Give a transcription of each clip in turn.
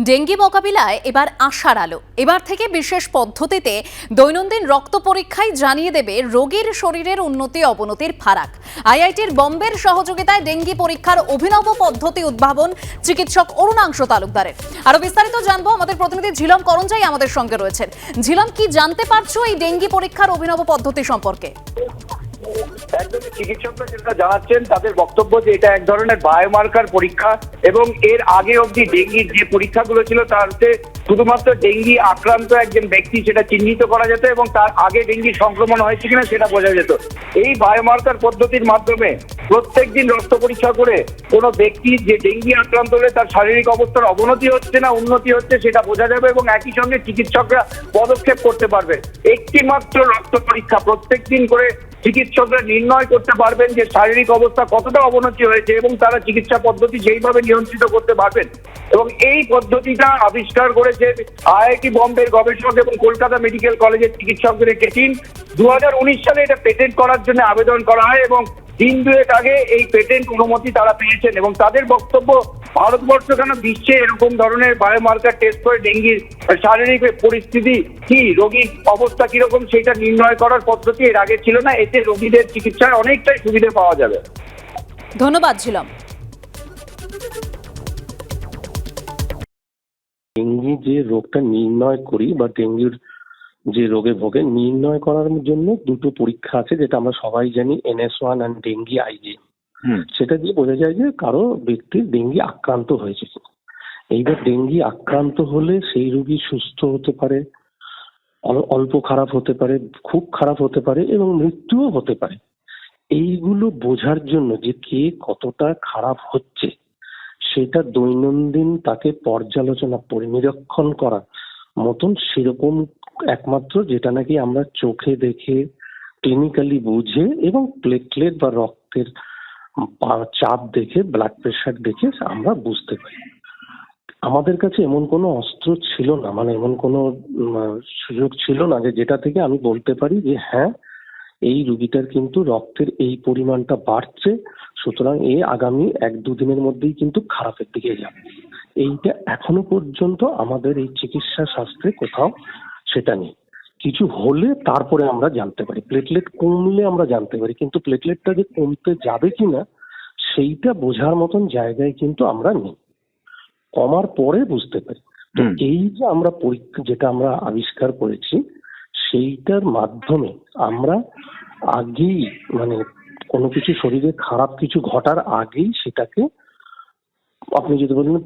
Dengue মোকাবিলায় এবার আশার আলো। এবার থেকে বিশেষ পদ্ধতিতে দৈনন্দিন রক্ত পরীক্ষায় জানিয়ে দেবে রোগীর শরীরের উন্নতি অবনতির ফারাক। আইআইটির বম্বের সহযোগিতায় ডেঙ্গি পরীক্ষার অভিনব পদ্ধতি উদ্ভাবন চিকিৎসক অরুণাংশ তালুকদারের। আরো বিস্তারিত জানবো, আমাদের প্রতিনিধি ঝিলম করঞ্জাই আমাদের সঙ্গে রয়েছেন। ঝিলম, কি জানতে পারছো এই ডেঙ্গি পরীক্ষার অভিনব পদ্ধতি সম্পর্কে? একদমই, চিকিৎসকরা যেটা জানাচ্ছেন তাদের বক্তব্য যে এটা এক ধরনের বায়োমার্কার পরীক্ষা এবং এর আগে অবধি ডেঙ্গির যে পরীক্ষাগুলো ছিল তাতে শুধুমাত্র ডেঙ্গি আক্রান্ত একজন ব্যক্তি সেটা চিহ্নিত করা যেত এবং তার আগে ডেঙ্গি সংক্রমণ হয়েছে কিনা সেটা বোঝা যেত। এই বায়োমার্কার পদ্ধতির মাধ্যমে প্রত্যেক দিন রক্ত পরীক্ষা করে কোনো ব্যক্তি যে ডেঙ্গি আক্রান্ত হলে তার শারীরিক অবস্থার অবনতি হচ্ছে না উন্নতি হচ্ছে সেটা বোঝা যাবে এবং একই সঙ্গে চিকিৎসকরা পদক্ষেপ করতে পারবে। একটি মাত্র রক্ত পরীক্ষা প্রত্যেক দিন করে চিকিৎসকরা নির্ণয় করতে পারবেন যে শারীরিক অবস্থা কতটা অবনতি হয়েছে এবং তারা চিকিৎসা পদ্ধতি যেইভাবে নিয়ন্ত্রিত করতে পারবেন। এবং এই পদ্ধতিটা আবিষ্কার করেছে আইআইটি বম্বের গবেষক এবং কলকাতা মেডিকেল কলেজের চিকিৎসকদের একটি টিম। 2019 সালে এটা পেটেন্ট করার জন্য আবেদন করা হয় এবং দিন দুয়েক আগে এই পেটেন্ট অনুমতি তারা পেয়েছেন এবং তাদের বক্তব্য, ভারতবর্ষ কেন বিশ্বে এরকম ধরনের বায়োমার্কার টেস্ট করে ডেঙ্গির শারীরিক পরিস্থিতি কি, রোগীর অবস্থা কিরকম সেটা নির্ণয় করার পদ্ধতি এর আগে ছিল না। এতে রোগীদের চিকিৎসায় অনেকটাই সুবিধা পাওয়া যাবে। ধন্যবাদ ঝিলম। ডেঙ্গি যে রোগটা নির্ণয় করি বা ডেঙ্গুর যে রোগে ভোগে নির্ণয় করার জন্য দুটো পরীক্ষা আছে, যেটা আমরা সবাই জানি, NS1 আর ডেঙ্গি আইজি। সেটা দিয়ে বোঝা যায় যে কারো ব্যক্তির ডেঙ্গি আক্রান্ত হয়েছে। এইবার ডেঙ্গি আক্রান্ত হলে সেই রোগী সুস্থ হতে পারে, অল্প খারাপ হতে পারে, খুব খারাপ হতে পারে এবং মৃত্যুও হতে পারে। এইগুলো বোঝার জন্য যে কে কতটা খারাপ হচ্ছে সেটা দৈনন্দিন তাকে পর্যালোচনা নিরীক্ষণ করা মতন সেরকম একমাত্র যেটা নাকি আমরা চোখে দেখে ক্লিনিক্যালি বুঝে এবং প্লেটলেট বা রক্তের চাপ দেখে, ব্লাড প্রেশার দেখে আমরা বুঝতে পারি। আমাদের কাছে এমন কোনো অস্ত্র ছিল না, মানে এমন কোনো সুযোগ ছিল না যে যেটা থেকে আমি বলতে পারি যে হ্যাঁ এই রুগীটার কিন্তু রক্তের এই পরিমাণটা বাড়ছে, সুতরাং আগামী 1-2 দিনের মধ্যেই কিন্তু খারাপের দিকে যাবে। এইটা এখনো পর্যন্ত আমাদের এই চিকিৎসা শাস্ত্রে কোথাও সেটা নেই। কিছু হলে তারপরে আমরা জানতে পারি, প্লেটলেট কমলে আমরা জানতে পারি, কিন্তু প্লেটলেটটা যে কমতে যাবে কিনা সেইটা বোঝার মতন জায়গায় কিন্তু আমরা নেই। কমার পরে বুঝতে পারি। তো এই যে আমরা পরীক্ষা যেটা আমরা আবিষ্কার করেছি সেইটার মাধ্যমে আমরা আগেই, মানে কোনো কিছু শরীরে খারাপ কিছু ঘটার আগেই সেটাকে আপনি যদি বলেন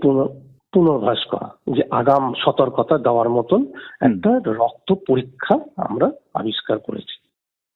পুনর্বাস করা, যে আগাম সতর্কতা দেওয়ার মতন একটা রক্ত পরীক্ষা আমরা আবিষ্কার করেছি।